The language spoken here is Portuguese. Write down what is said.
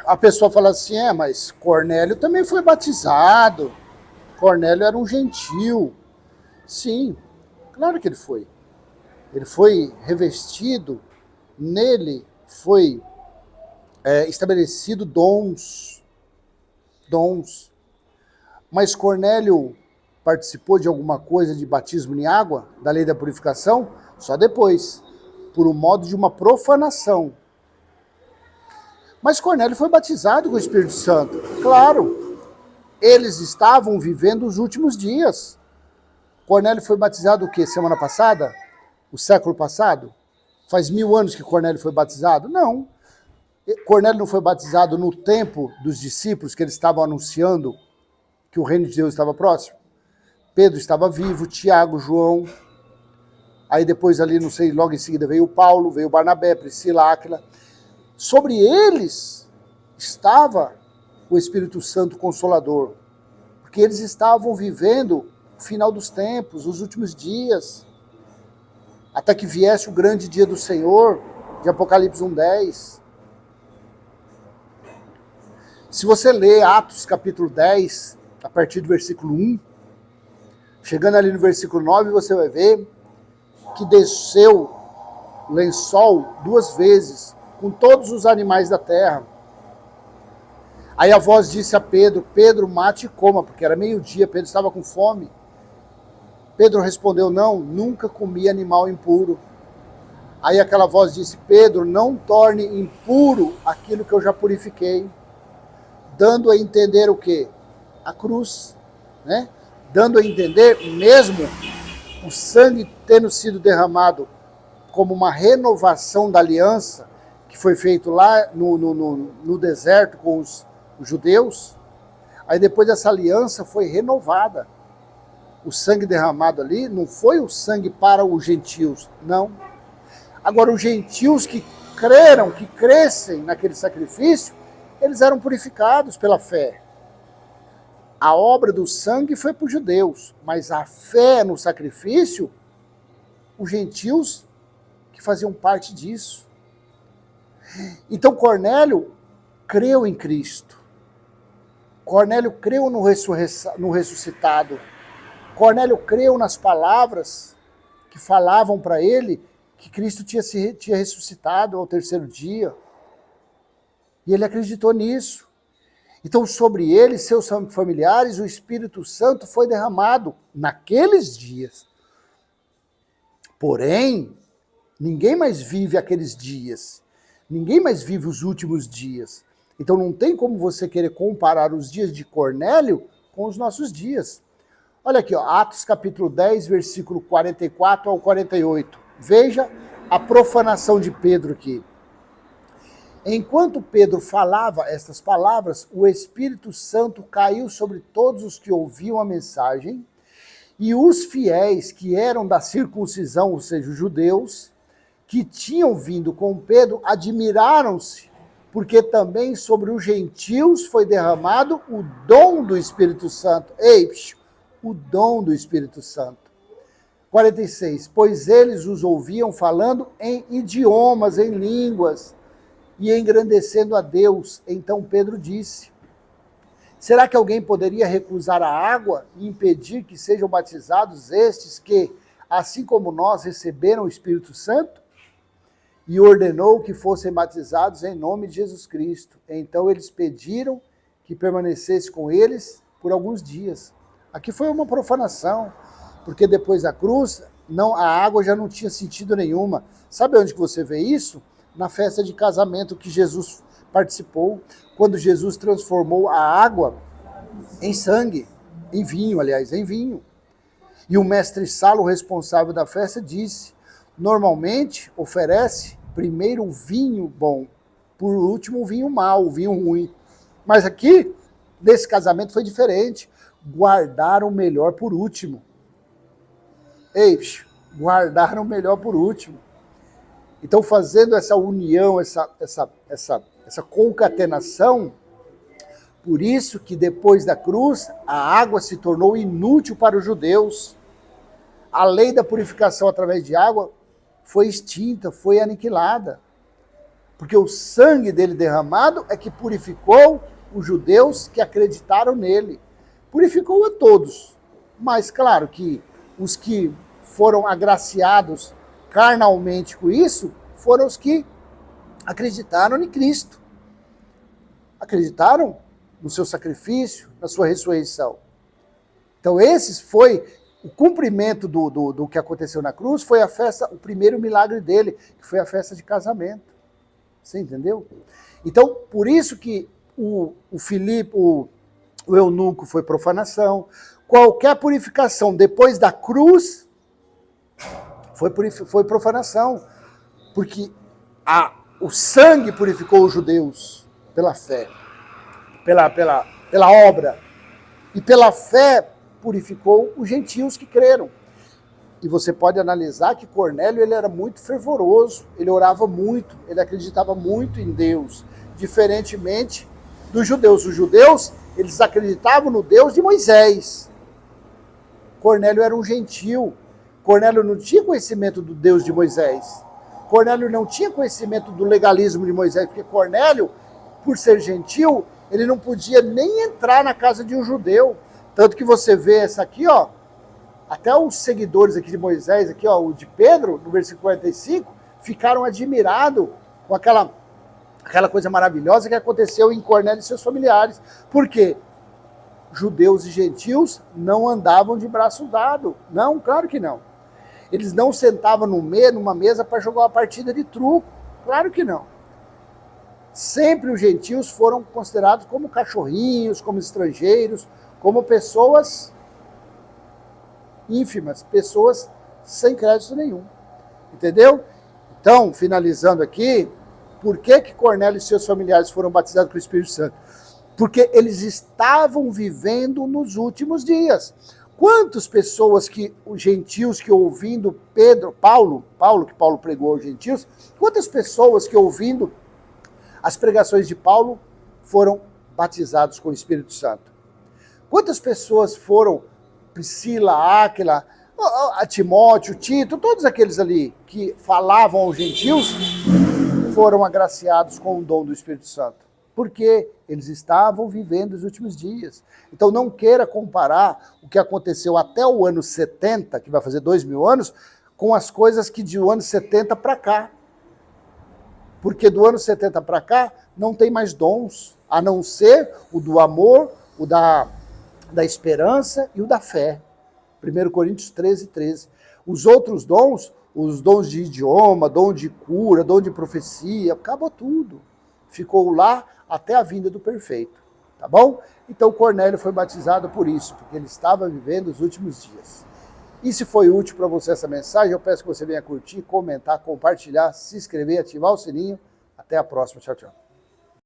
A pessoa fala assim, mas Cornélio também foi batizado. Cornélio era um gentil. Sim, claro que ele foi. Ele foi revestido, nele foi estabelecido dons. Mas Cornélio participou de alguma coisa de batismo em água, da lei da purificação? Só depois, por um modo de uma profanação. Mas Cornélio foi batizado com o Espírito Santo. Claro, eles estavam vivendo os últimos dias. Cornélio foi batizado o quê? Semana passada? O século passado? Faz 1000 anos que Cornélio foi batizado? Não. Cornélio não foi batizado no tempo dos discípulos, que eles estavam anunciando que o reino de Deus estava próximo? Pedro estava vivo, Tiago, João. Aí depois ali, não sei, logo em seguida veio Paulo, veio Barnabé, Priscila, Áquila. Sobre eles estava o Espírito Santo Consolador, porque eles estavam vivendo o final dos tempos, os últimos dias, até que viesse o grande dia do Senhor, de Apocalipse 1:10. Se você ler Atos capítulo 10, a partir do versículo 1, chegando ali no versículo 9, você vai ver que desceu lençol 2 vezes, com todos os animais da terra. Aí a voz disse a Pedro, Pedro, mate e coma, porque era meio-dia, Pedro estava com fome. Pedro respondeu, não, nunca comi animal impuro. Aí aquela voz disse, Pedro, não torne impuro aquilo que eu já purifiquei. Dando a entender o quê? A cruz, né? Dando a entender, mesmo o sangue tendo sido derramado como uma renovação da aliança, que foi feito lá no deserto com os judeus, aí depois essa aliança foi renovada. O sangue derramado ali não foi o sangue para os gentios, não. Agora, os gentios que creram, que crescem naquele sacrifício, eles eram purificados pela fé. A obra do sangue foi para os judeus, mas a fé no sacrifício, os gentios que faziam parte disso. Então Cornélio creu em Cristo. Cornélio creu no ressuscitado. Cornélio creu nas palavras que falavam para ele que Cristo tinha ressuscitado ao 3º dia. E ele acreditou nisso. Então, sobre ele e seus familiares, o Espírito Santo foi derramado naqueles dias. Porém, ninguém mais vive aqueles dias. Ninguém mais vive os últimos dias. Então, não tem como você querer comparar os dias de Cornélio com os nossos dias. Olha aqui, ó, Atos capítulo 10, versículo 44 ao 48. Veja a profanação de Pedro aqui. Enquanto Pedro falava estas palavras, o Espírito Santo caiu sobre todos os que ouviam a mensagem, e os fiéis que eram da circuncisão, ou seja, os judeus, que tinham vindo com Pedro, admiraram-se, porque também sobre os gentios foi derramado o dom do Espírito Santo. Ei, o dom do Espírito Santo. 46. Pois eles os ouviam falando em idiomas, em línguas, e engrandecendo a Deus. Então Pedro disse, será que alguém poderia recusar a água e impedir que sejam batizados estes que, assim como nós, receberam o Espírito Santo? E ordenou que fossem batizados em nome de Jesus Cristo. Então eles pediram que permanecesse com eles por alguns dias. Aqui foi uma profanação, porque depois da cruz, a água já não tinha sentido nenhuma. Sabe onde que você vê isso? Na festa de casamento que Jesus participou, quando Jesus transformou a água em sangue, em vinho, aliás, em vinho. E o mestre Salo, o responsável da festa, disse, normalmente oferece primeiro o vinho bom, por último o vinho mau, o vinho ruim. Mas aqui, nesse casamento foi diferente, guardaram o melhor por último. Ei, guardaram o melhor por último. Então, fazendo essa união, essa concatenação, por isso que depois da cruz, a água se tornou inútil para os judeus. A lei da purificação através de água foi extinta, foi aniquilada. Porque o sangue dele derramado é que purificou os judeus que acreditaram nele. Purificou a todos. Mas claro que os que foram agraciados carnalmente com isso foram os que acreditaram em Cristo. Acreditaram no seu sacrifício, na sua ressurreição. Então esse foi o cumprimento do que aconteceu na cruz, foi a festa, o primeiro milagre dele, que foi a festa de casamento. Você entendeu? Então, por isso que o Filipe, o eunuco foi profanação. Qualquer purificação depois da cruz foi profanação. Porque o sangue purificou os judeus pela fé, pela obra. E pela fé purificou os gentios que creram. E você pode analisar que Cornélio ele era muito fervoroso, ele orava muito, ele acreditava muito em Deus, diferentemente dos judeus. Os judeus, eles acreditavam no Deus de Moisés. Cornélio era um gentil. Cornélio não tinha conhecimento do Deus de Moisés. Cornélio não tinha conhecimento do legalismo de Moisés, porque Cornélio, por ser gentil, ele não podia nem entrar na casa de um judeu. Tanto que você vê essa aqui, ó, até os seguidores aqui de Moisés, aqui, ó, o de Pedro, no versículo 45, ficaram admirados com aquela coisa maravilhosa que aconteceu em Cornélio e seus familiares. Por quê? Judeus e gentios não andavam de braço dado. Não, claro que não. Eles não sentavam numa mesa para jogar uma partida de truco. Claro que não. Sempre os gentios foram considerados como cachorrinhos, como estrangeiros, como pessoas ínfimas, pessoas sem crédito nenhum. Entendeu? Então, finalizando aqui, por que Cornélio e seus familiares foram batizados com o Espírito Santo? Porque eles estavam vivendo nos últimos dias. Quantas pessoas os gentios que ouvindo Paulo que Paulo pregou aos gentios, quantas pessoas que ouvindo as pregações de Paulo foram batizados com o Espírito Santo? Quantas pessoas foram, Priscila, Áquila, a Timóteo, Tito, todos aqueles ali que falavam aos gentios, foram agraciados com o dom do Espírito Santo? Porque eles estavam vivendo os últimos dias. Então não queira comparar o que aconteceu até o ano 70, que vai fazer 2000 anos, com as coisas que do ano 70 para cá. Porque do ano 70 para cá não tem mais dons, a não ser o do amor, o da esperança e o da fé. 1 Coríntios 13, 13. Os outros dons, os dons de idioma, dom de cura, dom de profecia, acabou tudo. Ficou lá até a vinda do perfeito, tá bom? Então Cornélio foi batizado por isso, porque ele estava vivendo os últimos dias. E se foi útil para você essa mensagem, eu peço que você venha curtir, comentar, compartilhar, se inscrever, ativar o sininho. Até a próxima. Tchau, tchau.